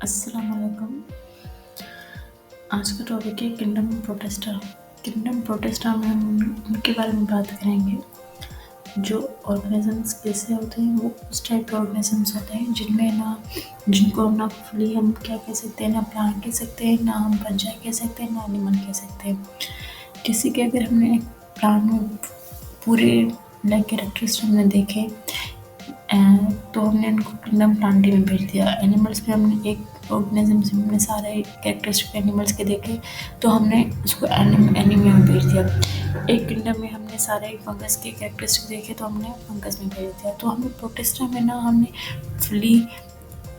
अस्सलाम वालेकुम। आज का टॉपिक है किंगडम प्रोटेस्टा। किंगडम प्रोटेस्टा में हम उनके बारे में बात करेंगे। जो ऑर्गेनिजम्स कैसे होते हैं, वो उस टाइप के ऑर्गेनिजम्स होते हैं जिनको हम ना फुली हम क्या कह सकते हैं, ना प्लांट कह सकते हैं, ना हम पंछी कह सकते हैं, ना एनिमल कह सकते हैं। किसी के अगर हमने प्लांट में पूरे लाइक कैरेक्टरिस्टिक हमने देखे तो हमने उनको किंगडम प्लांटी में भेज दिया। एनिमल्स में हमने एक ऑर्गेनिज्म में सारे कैरेक्टरिस्टिक एनिमल्स के देखे तो हमने उसको एनिमिया में भेज दिया। एक किंगडम में हमने सारे फंगस के कैरेक्टरिस्टिक देखे तो हमने फंगस में भेज दिया। तो हमें प्रोटेस्टा में ना हमने फुली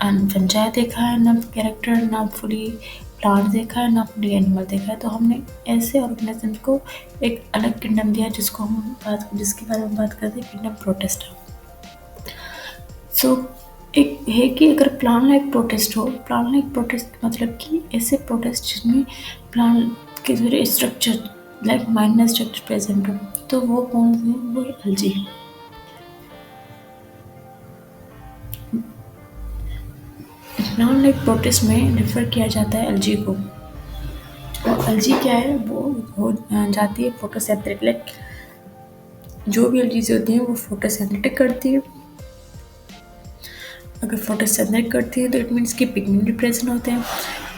फंजाई देखा है, ना कैरेक्टर, ना फुली प्लांट देखा है, ना फुली एनिमल देखा है। तो हमने ऐसे ऑर्गेनिज्म को एक अलग किंगडम दिया जिसके बारे में बात करते हैं, किंगडम प्रोटेस्टा। सो एक है कि अगर प्लांट लाइक प्रोटेस्ट मतलब कि ऐसे प्रोटेस्ट जिसमें प्लांट के जरिए structure like minor structure present हो, तो वो कौन से हैं? वो एल्जी। प्लांट लाइक प्रोटेस्ट में रेफर किया जाता है एल्जी को। और एल्जी क्या है? वो हो जाती है फोटोसिंथेटिक। लाइक जो भी एल्जीज होती हैं वो फोटोसिंथेटिक करती है। अगर फोटोसिंथेसिस करती है तो इट मीन्स कि पिगमेंट भी प्रेजेंट होते हैं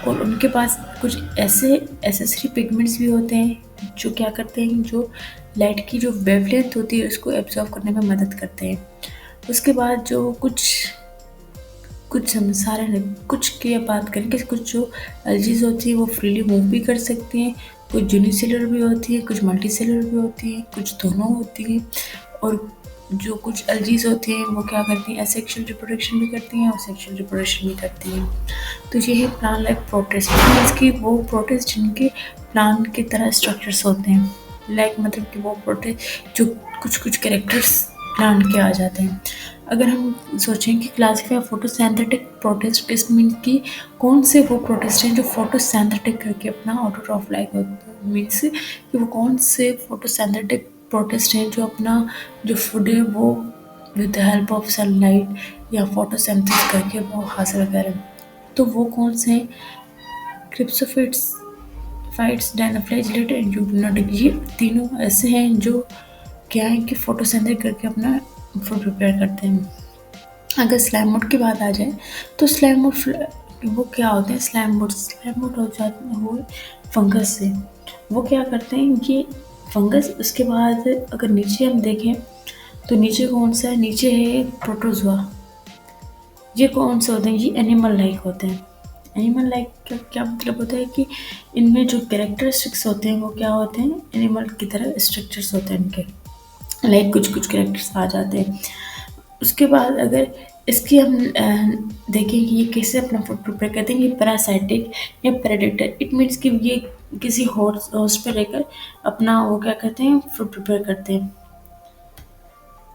और उनके पास कुछ ऐसे एसेसरी पिगमेंट्स भी होते हैं जो क्या करते हैं, जो लाइट की जो वेवलेंथ होती है उसको एब्जॉर्ब करने में मदद करते हैं। उसके बाद जो कुछ हम सारे कुछ की बात करें कि कुछ जो एल्जीज होती है वो फ्रीली मूव भी कर सकती हैं। कुछ यूनिसेलुलर भी होती है, कुछ मल्टीसेलुलर भी होती है, कुछ दोनों होती हैं। और जो कुछ एल्जीज होती हैं वो क्या करती हैं, एसेक्सुअल रिप्रोडक्शन भी करती हैं और सेक्सुअल रिप्रोडक्शन भी करती हैं। तो ये है प्लांट लाइक प्रोटिस्ट। इसकी वो प्रोटिस्ट जिनके प्लांट की तरह स्ट्रक्चर्स होते हैं, लाइक मतलब कि वो प्रोटिस्ट जो कुछ कैरेक्टर्स प्लांट के आ जाते हैं। अगर हम सोचें कि क्लासिफाई फोटोसिंथेटिक प्रोटिस्ट किस मीन्स की कौन से वो प्रोटिस्ट हैं जो फोटोसिंथेटिक करके अपना ऑटोट्रॉफ लाइक होता मीन्स कि वो कौन से फोटोसिंथेटिक प्रोटिस्ट हैं जो अपना जो फूड है वो with the help of sunlight या फोटोसिंथेसिस करके वो हासिल करें। तो वो कौन से हैं? क्रिप्सोफिट्स, फाइट्स, डायनाफ्लैजिलेटेड एंड यूडोनाटिक। ये तीनों ऐसे हैं जो क्या है कि फोटोसिंथेसिस करके अपना फूड प्रिपेयर करते हैं। अगर स्लाइम मोड की बात आ जाए तो स्लाइम मोड वो क्या होते हैं? स्लाइम मोड हो जाते हैं वो फंगस से। वो क्या करते हैं, ये फंगस। उसके बाद अगर नीचे हम देखें तो नीचे कौन सा है? नीचे है प्रोटोजोआ। ये कौन से होते हैं? ये एनिमल लाइक होते हैं। एनिमल लाइक का क्या मतलब होता है कि इनमें जो कैरेक्टरिस्टिक्स होते हैं वो क्या होते हैं? एनिमल की तरह स्ट्रक्चर्स होते हैं इनके, लाइक कुछ कैरेक्टर्स आ जाते हैं। उसके बाद अगर इसकी हम देखें कि ये कैसे अपना फूड प्रिपेयर करते हैं, ये पैरासाइटिक या प्रेडेटर। इट मीन्स कि ये किसी होस्ट पे रहकर अपना वो क्या करते हैं, फूड प्रिपेयर करते हैं।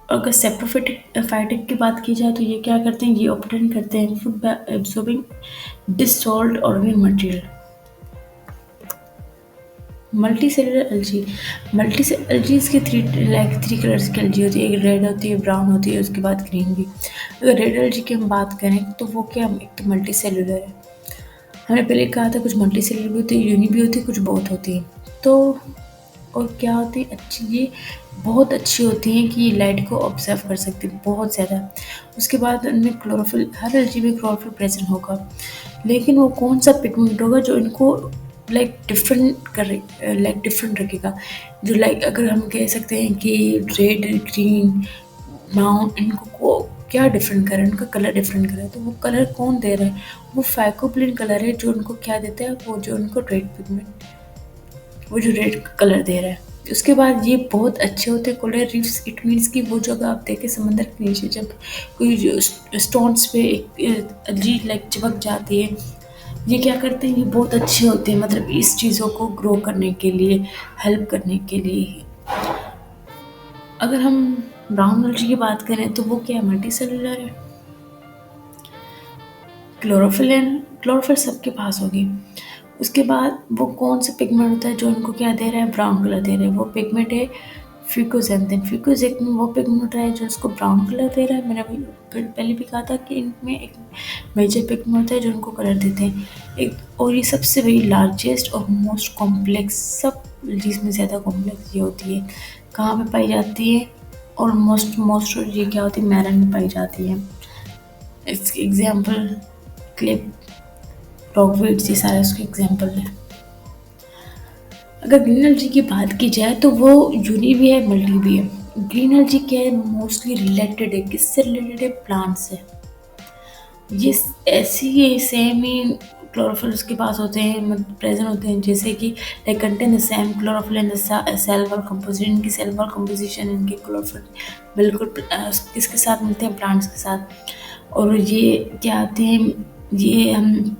अगर सेप्रोफाइटिक की बात की जाए तो ये क्या करते हैं, ये ऑब्टेन करते हैं food by absorbing dissolved organic material. Multicellular algae. Algaes की थ्री कलर्स की एल्गी होती है। एक रेड होती है, ब्राउन होती है, उसके बाद ग्रीन भी। अगर रेड एल्गी की हम बात करें तो वो क्या, एक तो मल्टी सेलुलर है। हमने पहले कहा था कुछ मल्टी सेलुलर भी होती है, यूनि भी होती है, कुछ बहुत होती है। तो और क्या होती है अच्छी, ये बहुत अच्छी होती हैं कि ये लाइट को ऑब्जर्व कर सकती है बहुत ज़्यादा। उसके बाद उनमें क्लोरोफिल, हर एल्गी में क्लोरोफिल प्रेजेंट होगा, लेकिन वो कौन सा पिगमेंट होगा जो इनको लाइक डिफरेंट रखेगा। जो लाइक अगर हम कह सकते हैं कि रेड, ग्रीन, ब्राउन, इनको को क्या डिफरेंट करे, उनका कलर डिफरेंट करे। तो वो कलर कौन दे रहा है? वो फाइकोब्लिन कलर है जो उनको क्या देता है, वो जो उनको रेड पिगमेंट, वो जो रेड कलर दे रहा है। उसके बाद ये बहुत अच्छे होते हैं कोरल रीफ्स। इट मीन्स कि वो जगह आप देखें समंदर के नीचे जब कोई स्टोन्स पे एक अजीब लाइक चिपक जाती है, ये क्या करते हैं, ये बहुत अच्छे होते हैं मतलब इस चीज़ों को ग्रो करने के लिए, हेल्प करने के लिए। अगर हम ब्राउन एल्गी की बात करें तो वो क्या है, मल्टी सेलुलर है। क्लोरोफिल सबके पास होगी। उसके बाद वो कौन सा पिगमेंट होता है जो उनको क्या दे रहा है, ब्राउन कलर दे रहा है। वो पिगमेंट है फ्यूकोजेंथिन वो पिगमेंट है जो उसको ब्राउन कलर दे रहा है। मैंने अभी पहले भी कहा था कि इनमें एक मेजर पिगमेंट होता है जो उनको कलर देते हैं। एक और ये सबसे बड़ी लार्जेस्ट और मोस्ट कॉम्प्लेक्स, सब जिसमें ज़्यादा कॉम्प्लेक्स ये होती है, कहाँ पे पाई जाती है? और मोस्ट मोस्ट ये क्या होती है? मेलन में पाई जाती है। इसके एग्जाम्पल क्लिप, रॉकवेट्स, ये सारे उसके एग्जाम्पल है। अगर ग्रीन एलगी की बात की जाए तो वो यूनी भी है, मल्टी भी है। ग्रीन एलगी क्या है? मोस्टली रिलेटेड है, किससे रिलेटेड है? प्लांट से। ये ऐसी ही सेम ही क्लोरोफिल उसके पास होते हैं, मतलब प्रेजेंट होते हैं, जैसे कि like contain the same chlorophyll in the cell wall composition. इनकी सेल वॉल कंपोजिशन, इनके क्लोरोफिल बिल्कुल किसके साथ मिलते हैं? प्लांट्स के साथ। और ये क्या आते हैं? ये हम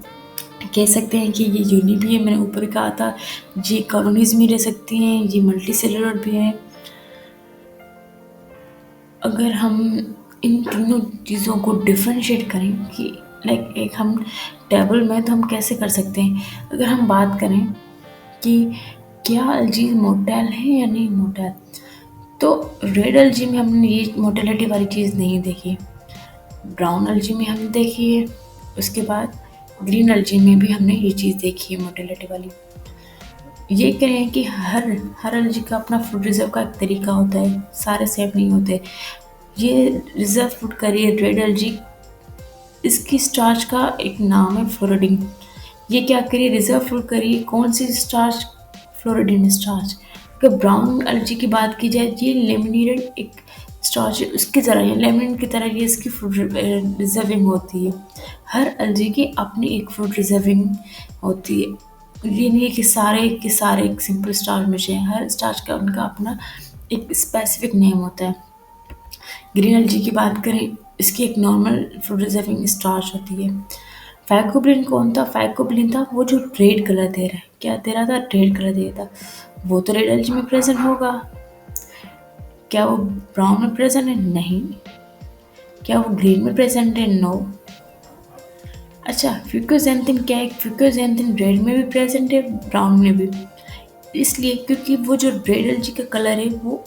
कह सकते हैं कि ये यूनी भी है, मैंने ऊपर कहा था। ये कॉलोनीज में रह सकती हैं, ये मल्टी सेलुलर भी हैं। अगर हम इन तीनों चीज़ों को डिफरेंशिएट करें कि लाइक एक हम टेबल में तो हम कैसे कर सकते हैं? अगर हम बात करें कि क्या अलजीज मोटेल है या नहीं मोटेल, तो रेड अलजी में हमने ये मोटेलिटी वाली चीज़ नहीं देखी, ब्राउन अलजी में हमने देखी है, उसके बाद ग्रीन अलजी में भी हमने ये चीज़ देखी है मोटेलिटी वाली। ये कह रहे हैं कि हर अलजी का अपना फूड रिजर्व का एक तरीका होता है, सारे सेम नहीं होते। ये रिजर्व फूड करिए रेड अलजी, इसकी स्टार्च का एक नाम है फ्लोरिडीन। ये क्या करिए? रिजर्व फूड करिए कौन सी स्टार्च? फ्लोरिडीन स्टार्च। अगर ब्राउन अलजी की बात की जाए, ये लेमिनेटेड एक स्टार्च है, उसकी तरह है, लेमिनेट की तरह ये इसकी फूड रिजर्विंग होती है। हर अलजी की अपनी एक फूड रिजर्विंग होती है। ये नहीं है कि सारे एक सिंपल स्टार्च में से हैं, हर स्टार्च का उनका अपना एक स्पेसिफिक नेम होता है। ग्रीन एलगी की बात करें, इसकी एक नॉर्मल फूड रिजर्विंग स्टार्च होती है। फैकोब्लिन कौन था? फैकोब्लिन था वो जो रेड कलर दे रहा है। क्या दे रहा था? रेड कलर दे रहा था। वो तो रेड एलगी में प्रेजेंट होगा। क्या वो ब्राउन में प्रेजेंट है? नहीं। क्या वो ग्रीन में प्रेजेंट है? नो। अच्छा, फ्यूकोजेंथिन क्या है? फ्यूकोजेंथिन रेड में भी प्रेजेंट है, ब्राउन में भी। इसलिए क्योंकि वो जो रेड एलगी का कलर है वो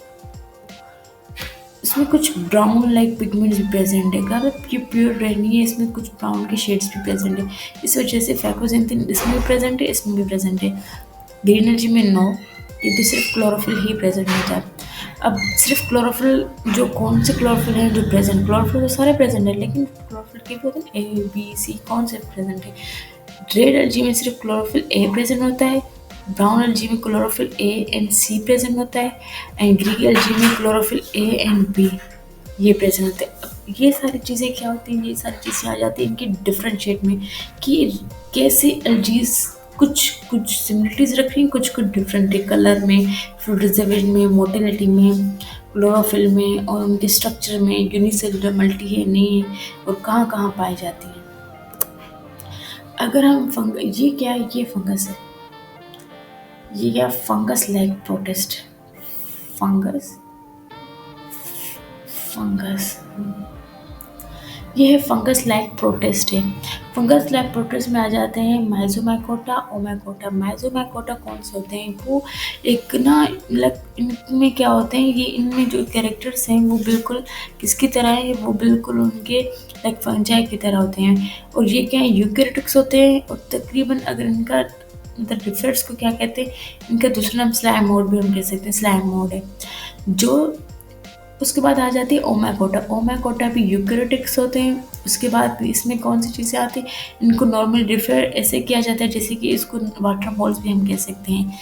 इसमें कुछ ब्राउन लाइक पिगमेंट्स भी प्रेजेंट है। अगर ये प्योर रेड नहीं है, इसमें कुछ ब्राउन के शेड्स भी प्रेजेंट है। इस वजह से फैकोजेंथिन इसमें भी प्रेजेंट है, इसमें भी प्रेजेंट है। ग्रीन एनर्जी में नो, ये तो सिर्फ क्लोरोफिल ही प्रेजेंट होता है। अब सिर्फ क्लोरोफिल, जो कौन से क्लोरोफिल हैं जो प्रेजेंट? क्लोरोफिल तो सारे प्रेजेंट है, लेकिन क्लोरोफिल के भी होते हैं ए बी सी, कौन से प्रेजेंट है? रेड एनर्जी में सिर्फ क्लोरोफिल ए प्रेजेंट होता है, ब्राउन एलगी में chlorophyll A and C present होता है, एंड ग्रीन एलगी में क्लोरोफिल ए एंड बी ये प्रेजेंट होते हैं। अब ये सारी चीज़ें क्या होती हैं? ये सारी चीज़ें आ जाती हैं इनकी डिफरेंशिएट में कि कैसे एलजीज कुछ कुछ सिमिलरिटीज़ रख रही हैं, कुछ कुछ डिफरेंट है, कलर में, फूड रिजर्वेशन में, मोटिलिटी में, क्लोरोफिल में, और उनके स्ट्रक्चर में, यूनिसेलुलर मल्टी है नहीं है, और कहाँ कहाँ पाई जाती हैं। अगर हम ये क्या है? ये फंगस है। ये क्या? Fungus like protest. Fungus fungus ये है फंगस लाइक प्रोटेस्ट है। फंगस लाइक प्रोटेस्ट में आ जाते हैं माइजोमाइकोटा, ओमाइकोटा। माइजोमाइकोटा कौन से होते हैं? वो एक ना मतलब इनमें क्या होते हैं, ये इनमें जो कैरेक्टर्स हैं वो बिल्कुल किसकी तरह है? वो बिल्कुल उनके लाइक फंजाई की तरह होते हैं। और ये क्या है? यूकेरियोटिक्स होते हैं। और तकरीबन अगर इनका मतलब डिफरेंस को क्या कहते हैं, इनका दूसरा नाम स्लाइम मोड भी हम कह सकते हैं, स्लाइम मोड है। जो उसके बाद आ जाती है ओमाइकोटा। ओमाइकोटा भी यूकेरियोटिक्स होते हैं। उसके बाद इसमें कौन सी चीज़ें आती हैं? इनको नॉर्मल डिफर ऐसे किया जाता है जैसे कि इसको वाटर मॉल्स भी हम कह सकते हैं।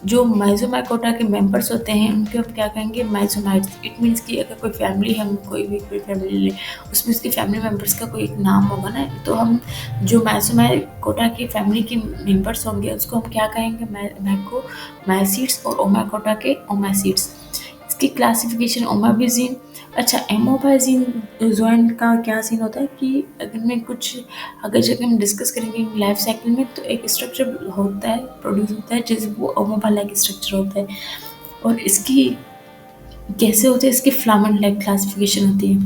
जो माइजोमाइकोटा के मेंबर्स होते हैं उनके हम क्या कहेंगे? माइजोमाइट्स। इट मीन्स कि अगर कोई फैमिली, हम कोई फैमिली ले, उसमें उसके फैमिली मेंबर्स का कोई एक नाम होगा ना, तो हम जो माइजोमाइकोटा की फैमिली के मेंबर्स होंगे उसको हम क्या कहेंगे? माइकोमाइसीड्स। और ओमाइकोटा के ओमाइसीड्स। इसकी क्लासिफिकेशन ओमाबिजीन। अच्छा, एमोबाइजीन जोइन का क्या सीन होता है कि अगर जब हम डिस्कस करेंगे लाइफ साइकिल में, तो एक स्ट्रक्चर होता है, प्रोड्यूस होता है, जैसे वो ओमोबा लाइक स्ट्रक्चर होता है। और इसकी कैसे होते हैं? इसकी फ्लामेंट लाइक क्लासिफिकेशन होती है।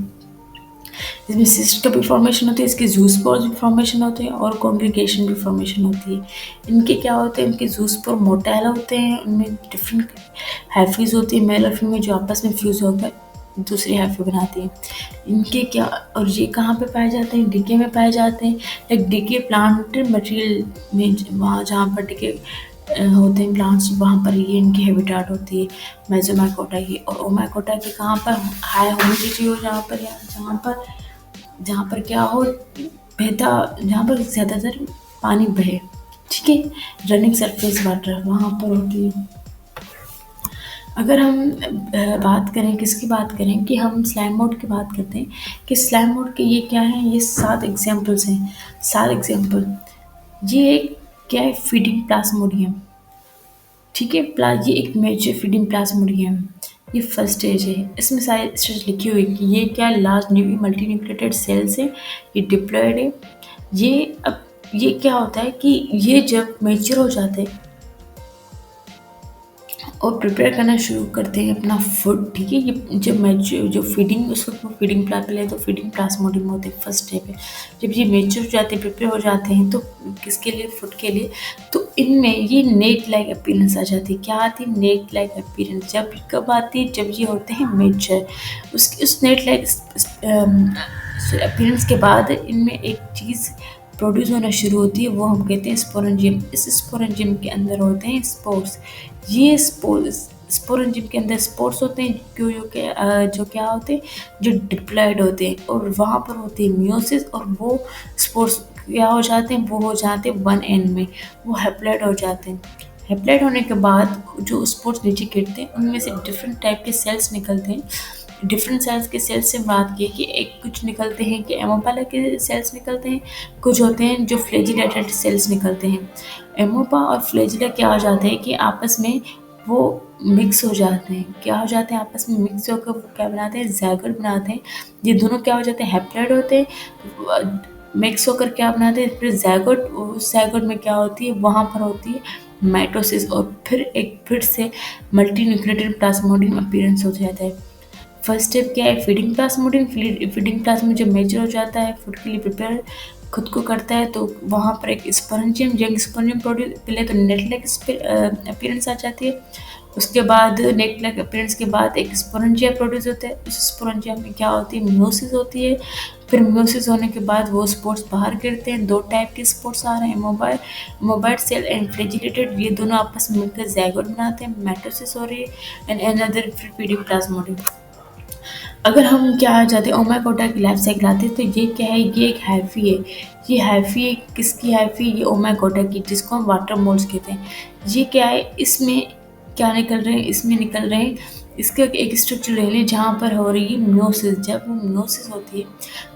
इसमें सिस्ट का भी फॉर्मेशन होती है, इसके जू स्पोर्स भी फॉर्मेशन होते हैं और कॉन्ग्रीगेशन भी फॉर्मेशन होती है। इनके क्या होते हैं, इनके जू स्पोर मोटाइल होते हैं, उनमें डिफरेंट हाइफीज होती है मेल और फीमेल जो आपस में फ्यूज होकर दूसरी हाइफी बनाती हैं। इनके क्या, और ये कहाँ पे पाए जाते हैं, डीके में पाए जाते हैं। लाइक डीके प्लांट मटेरियल में, वहाँ जहाँ पर डीके होते हैं प्लांट्स, वहाँ पर ये इनकी हैबिटाट होती है मेसोमाइकोटा की। और ओमाइकोटा के कहाँ पर हाई ह्यूमिडिटी हो, जहाँ पर क्या हो, जहाँ पर ज़्यादातर पानी बहे, ठीक है, रनिंग सरफेस वाटर वहाँ पर होती है। अगर हम बात करें, किसकी बात करें, कि हम स्लाइम मोड की बात करते हैं कि स्लाइम मोड के ये क्या है, ये 7 एग्जाम्पल्स हैं। 7 एग्जाम्पल, ये क्या है, फीडिंग प्लाज्मोडियम, ठीक है, ये एक मेजर फीडिंग प्लाज्मोडियम, ये फर्स्ट स्टेज है। इसमें सारी स्टेज लिखी हुई है कि ये क्या लार्ज मल्टी न्यूक्लिएटेड सेल्स है, ये डिप्लॉयड है। ये क्या होता है कि ये जब मेच्योर हो जाते हैं और प्रिपेयर करना शुरू करते हैं अपना फूड, ठीक है, ये जब मेच्योर, जो फीडिंग, उसको फीडिंग पहले तो फीडिंग प्लाज्मोडियम होते हैं फर्स्ट स्टेप है। जब ये मेच्योर हो जाते हैं, प्रिपेयर हो जाते हैं, तो किसके लिए, फूड के लिए, तो इनमें ये नेट लाइक अपीयरेंस आ जाती है। क्या आती है, नेट लाइक अपीयरेंस। जब कब आती है, जब ये होते हैं मेच्योर। उस नेट लाइक अपीयरेंस के बाद इनमें एक चीज़ प्रोड्यूस होना शुरू होती है, वो हम कहते हैं स्पोरेंजियम। इस स्पोरेंजियम के अंदर होते हैं स्पोर्स। ये स्पोरेंजियम के अंदर स्पोर्स होते हैं जो क्या होते हैं, जो डिप्लॉयड होते हैं, और वहाँ पर होती है मियोसिस, और वो स्पोर्स क्या हो जाते हैं, वो हो जाते हैं 1 एंड में, वो हैप्लॉइड हो जाते हैं। हैप्लॉइड होने के बाद जो स्पोर्स नीचे गिरते हैं, उनमें से डिफरेंट टाइप के सेल्स निकलते हैं। डिफरेंट सेल्स के सेल्स से बात की कि एक कुछ निकलते हैं कि एमोपा के सेल्स निकलते हैं, कुछ होते हैं जो फ्लैजिलेटेड सेल्स निकलते हैं। एमोपा और फ्लैजिला क्या हो जाते हैं कि आपस में वो मिक्स हो जाते हैं। क्या हो जाते हैं, आपस में मिक्स होकर वो क्या बनाते हैं, ज़ायगोट बनाते हैं। ये दोनों क्या हो जाते हैं, हैप्लॉइड होते हैं, मिक्स होकर क्या बनाते हैं, फिर ज़ायगोट। उस ज़ायगोट में क्या होती है, वहाँ पर होती है माइटोसिस, और फिर से मल्टी न्यूक्लिएटेड प्लाज्मोडियम अपीयरेंस हो जाता है। फर्स्ट स्टेप क्या है, फीडिंग प्लाज्मोडियम। फीडिंग प्लाज्मोडियम जब मेच्योर हो जाता है, फूड के लिए प्रिपेयर खुद को करता है, तो वहाँ पर एक स्पोरेंजियम, यंग स्पोरेंजियम प्रोड्यूस, पहले तो नेट लाइक अपीयरेंस आ जाती है। उसके बाद नेट लाइक अपीयरेंस के बाद एक स्पोरेंजिया प्रोड्यूस होता है। उस स्पोरेंजिया में क्या होती है, मियोसिस होती है। फिर मियोसिस होने के बाद वो स्पोर्स बाहर गिरते हैं। 2 टाइप के स्पोर्स आ रहे हैं, मोबाइल सेल एंड फ्लैजिलेटेड। ये दोनों आपस में मिलकर ज़ायगोट बनाते हैं, माइटोसिस हो रही है, एंड अनदर फीडिंग प्लाज्मोडियम। अगर हम क्या आ जाते हैं, ओमाइकोटा की लाइफ साइकिल आती है, तो ये क्या है, ये एक हाइफी है। ये हाइफी है, किसकी हाइफी, ये ओमाइकोटा की, जिसको हम वाटर मोल्स कहते हैं। ये क्या है, इसमें क्या निकल रहे हैं, इसमें निकल रहे हैं, इसका एक स्ट्रक्चर ले लें जहाँ पर हो रही है मियोसिस। जब वो मियोसिस होती है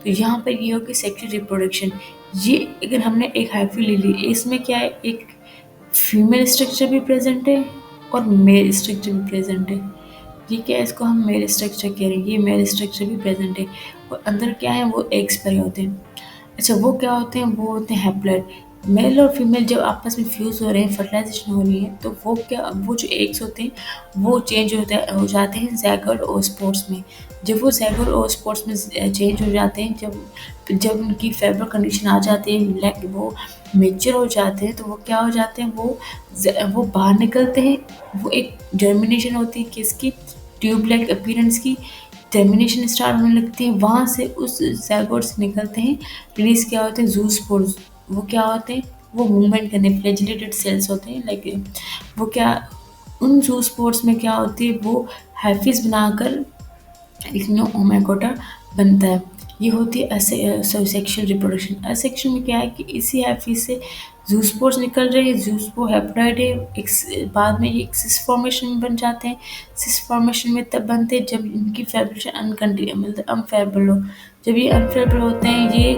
तो यहाँ पर ये होगी सेक्सुअल रिप्रोडक्शन। ये अगर हमने एक हाइफी ले ली, इसमें क्या है, एक फीमेल स्ट्रक्चर भी प्रेजेंट है और मेल स्ट्रक्चर भी प्रेजेंट है। ये क्या है, इसको हम मेल स्ट्रक्चर कह रहे हैं, ये मेल स्ट्रक्चर भी प्रेजेंट है। और अंदर क्या है, वो एग्स भरे होते हैं। अच्छा, वो क्या होते हैं, वो होते हैं हैप्लॉइड। मेल और फीमेल जब आपस में फ्यूज़ हो रहे हैं, फर्टिलाइजेशन हो रही है, तो वो जो एग्स होते हैं वो चेंज हो जाते हैं ज़ायगोट और स्पोर्स में। जब वो ज़ायगोट और स्पोर्स में चेंज हो जाते हैं, जब उनकी फेवरेबल कंडीशन आ जाती है, लाइक वो मेच्योर हो जाते हैं, तो वो क्या हो जाते हैं, वो बाहर निकलते हैं। वो एक जर्मिनेशन होती है किसकी, ट्यूब लाइक अपीयरेंस की, जर्मिनेशन स्टार्ट होने लगती है। वहाँ से उस ज़ायगोट से निकलते हैं, रिलीज क्या होते हैं, ज़ूस्पोर्स। वो क्या होते हैं, वो मूवमेंट करने फ्लैजिलेटेड सेल्स होते हैं। लाइक वो क्या, उन ज़ूस्पोर्स में क्या होती है, वो हाइफिस बनाकर इसमें ओमाइकोटा बनता है। ये होती है सेक्शुअल रिप्रोडक्शन। असेक्शुअल में क्या है कि इसी हाइफिस से ज़ूस्पोर्स निकल रहे हैं, ज़ूस्पोर हैप्लॉइड है, बाद में ये सिस फॉर्मेशन में बन जाते हैं। सिस फॉर्मेशन में तब बनते हैं जब इनकी फेब्रिलेशन मतलब अनफेवरेबल हो। जब ये अनफेवरेबल होते हैं, ये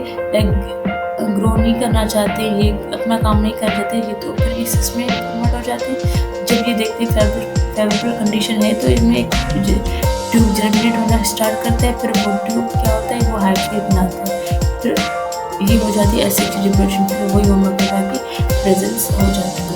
ग्रो नहीं करना चाहते, ये अपना काम नहीं कर चाहते, ये तो फिर ये सिस में कन्वर्ट हो जाते हैं। जब ये देखते हैं फेवरेबल कंडीशन है, तो इनमें एक ट्यूब जर्मिनेट होना स्टार्ट करता है। फिर वो ट्यूब क्या होता है, वो हाइफी बनाता है। फिर ये हो जाती है एसेक्सुअल रिप्रोडक्शन, फिर वही ओमाइकोटा की प्रेजेंस हो जाती है।